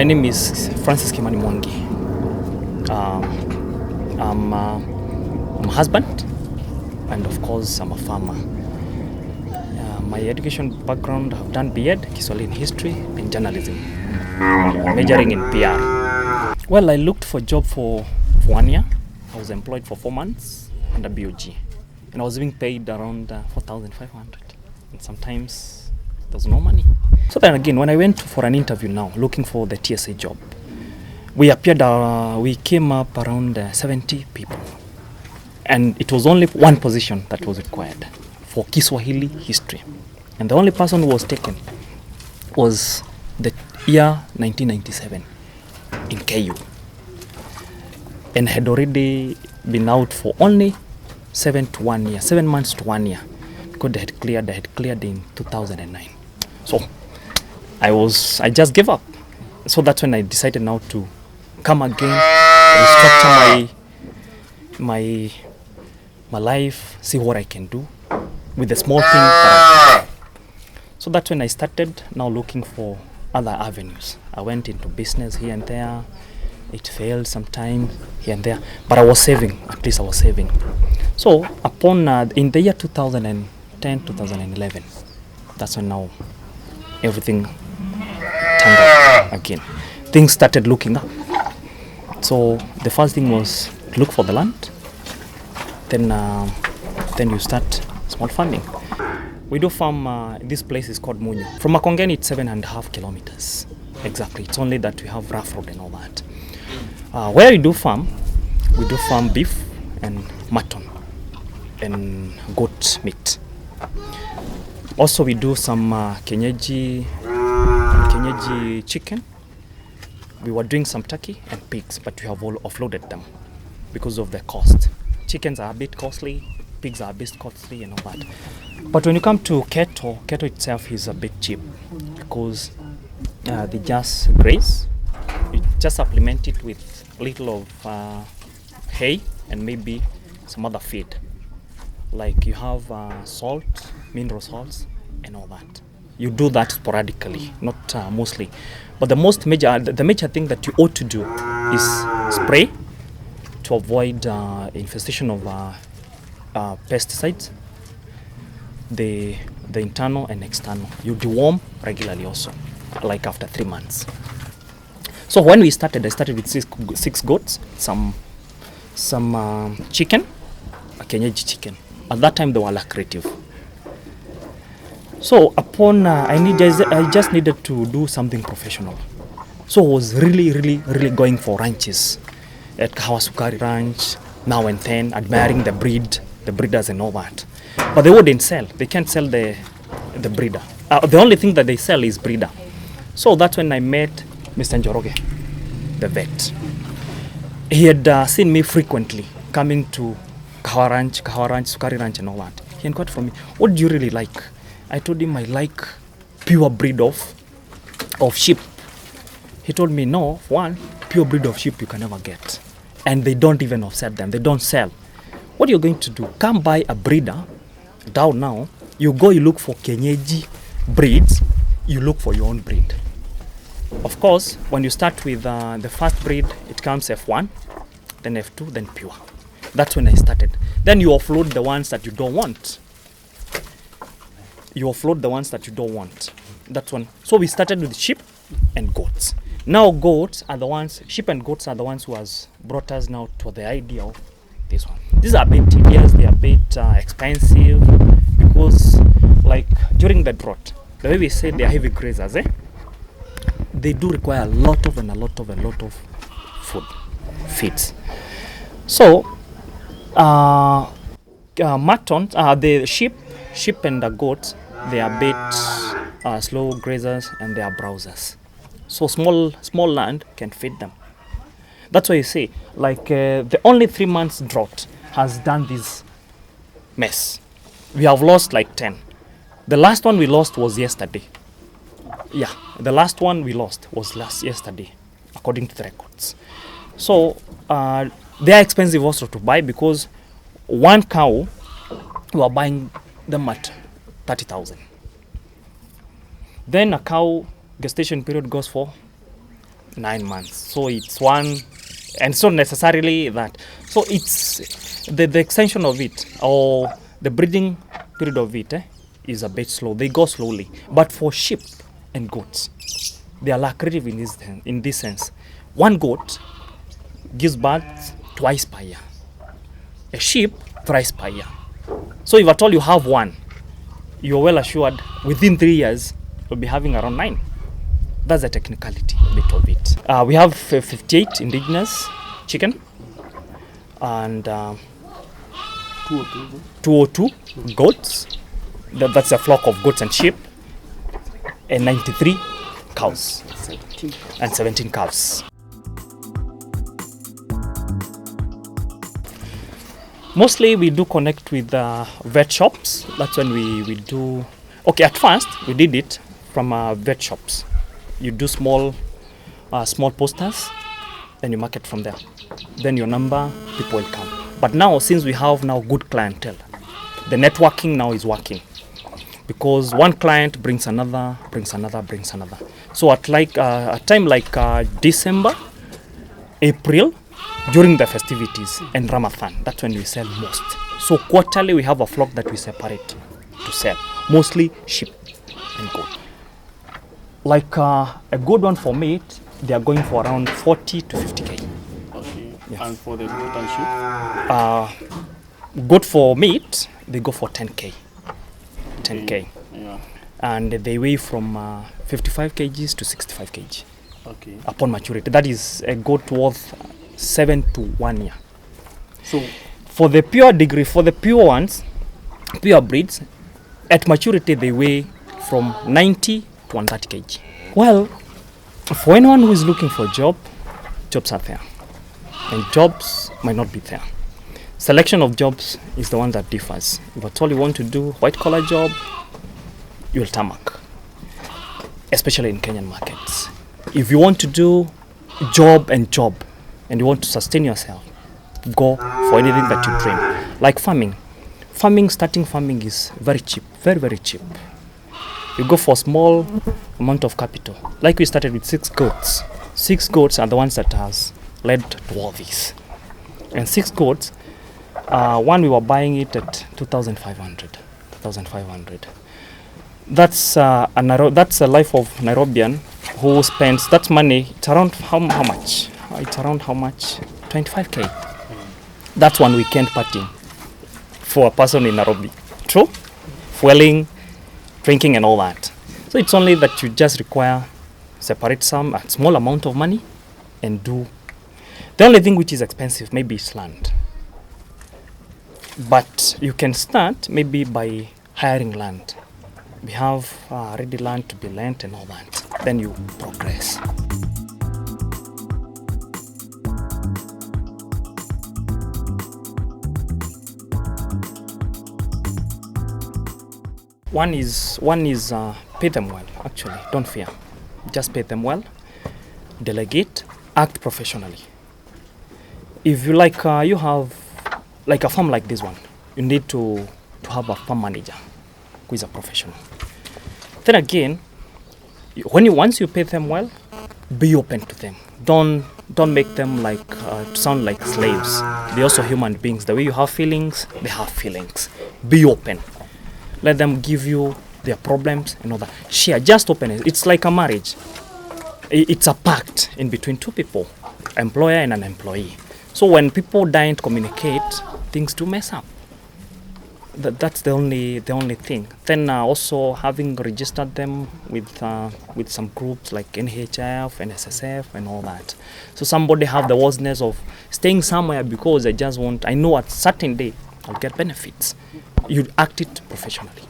name is Francis Kimani Mwangi. I'm a husband, and of course I'm a farmer. My education background, I've done B.Ed, Kiswahili in history and journalism, majoring in PR. Well, I looked for a job for 1 year. I was employed for 4 months under BOG, and I was being paid around 4,500, and sometimes there was no money. So then again, when I went for an interview now, looking for the TSA job, we came up around 70 people, and it was only one position that was required for Kiswahili history, and the only person who was taken was the year 1997 in KU, and had already been out for only 7 months to 1 year, because they had cleared in 2009. So I just gave up. So that's when I decided now to come again, restructure my life, see what I can do with the small thing that I have. So that's when I started now looking for other avenues. I went into business here and there. It failed sometimes here and there, but I was saving. At least I was saving. So upon in the year 2010, 2011, that's when now everything turned up again. Things started looking up. So the first thing was look for the land. Then you start small farming. We do farm. This place is called Munyo. From Makongeni, it's 7.5 kilometers. Exactly. It's only that we have rough road and all that. Where we do farm beef and mutton and goat meat. Also, we do some kienyeji chicken. We were doing some turkey and pigs, but we have all offloaded them because of the cost. Chickens are a bit costly, pigs are a bit costly and all that. But when you come to cattle itself is a bit cheap because they just graze. You just supplement it with a little of hay and maybe some other feed. Like you have salt, mineral salts and all that. You do that sporadically, not mostly. But the major thing that you ought to do is spray to avoid infestation of pesticides, the internal and external. You deworm regularly also, like after 3 months. So when I started with six goats, some chicken, a Kienyeji chicken. At that time they were lucrative. So upon I just needed to do something professional. So I was really going for ranches at Kahawa Sukari Ranch now and then, admiring the breeders and all that. But they wouldn't sell. They can't sell the breeder. The only thing that they sell is breeder. So that's when I met Mr. Njoroge, the vet. He had seen me frequently coming to Kahawa Ranch, Sukari Ranch and all that. He inquired from me, what do you really like? I told him I like pure breed of sheep. He told me, no, one, pure breed of sheep you can never get. And they don't even offset them. They don't sell. What you're going to do, come buy a breeder down now. You go, you look for Kienyeji breeds. You look for your own breed. Of course, when you start with the first breed, it comes F1, then F2, then pure. That's when I started. Then you offload the ones that you don't want. That's one. So we started with sheep and goats. Now sheep and goats are the ones who has brought us now to the idea of this one. These are a bit tedious, they are a bit expensive because like during the drought, the way we say they are heavy grazers, they do require a lot of food, feeds. So mutton, the sheep and the goats, they are a bit slow grazers and they are browsers. So small land can feed them. That's why you see, like the only 3 months drought has done this mess. We have lost like 10. The last one we lost was yesterday. Yeah, the last one we lost was yesterday, according to the records. So they are expensive also to buy because one cow, we are buying them at 30,000. Then a cow gestation period goes for 9 months. So it's one, and it's not necessarily that. So it's the extension of it, or the breeding period of it is a bit slow. They go slowly. But for sheep and goats, they are lucrative in this sense. One goat gives birth twice per year. A sheep thrice per year. So if at all you have one, you're well assured within 3 years you'll be having around 9. That's the technicality bit of it. We have 58 indigenous chicken and 202 goats. That's a flock of goats and sheep, and 93 cows and 17 calves. Mostly we do connect with vet shops. That's when we do. Okay, at first we did it from vet shops. You do small posters, and you market from there. Then your number, people will come. But now, since we have now good clientele, the networking now is working, because one client brings another. So at a time like December, April, during the festivities and Ramadan, that's when we sell most. So quarterly we have a flock that we separate to sell, mostly sheep and goat. Like a good one for meat, they are going for around 40 to 50k. Okay. Yes. And for the goat and sheep? Goat for meat, they go for 10k. 10k. Yeah. And they weigh from 55 kgs to 65 kg Okay. upon maturity. That is a goat worth 7 to 1 year. So For the pure degree, for the pure ones, pure breeds, at maturity they weigh from 90 to 130 kg. Well, for anyone who is looking for a job, jobs are there, and jobs might not be there. Selection of jobs is the one that differs. If at all you want to do white collar job, you will tarmac, especially in Kenyan markets. If you want to do job, and you want to sustain yourself, go for anything that you dream. Like farming. Starting farming is very cheap, very, very cheap. You go for small amount of capital. Like we started with 6 goats. 6 goats are the ones that has led to all this. And 6 goats, one we were buying it at 2,500. That's that's a life of Nairobian who spends that money. It's around how much? It's around how much? 25k. That's one weekend party for a person in Nairobi. True? Fueling, drinking and all that. So it's only that you just require separate a small amount of money and do. The only thing which is expensive maybe is land. But you can start maybe by hiring land. We have ready land to be lent and all that. Then you progress. One is pay them well. Actually, don't fear. Just pay them well. Delegate. Act professionally. If you you have like a farm like this one, you need to have a farm manager who is a professional. Then again, once you pay them well, be open to them. Don't make them sound like slaves. They're also human beings. The way you have feelings, they have feelings. Be open. Let them give you their problems and all that. Share, just open it. It's like a marriage. It's a pact in between two people, employer and an employee. So when people don't communicate, things do mess up. That's the only thing. Then also having registered them with some groups like NHIF, NSSF and all that. So somebody have the worthiness of staying somewhere because I know at certain day I'll get benefits. You act it professionally.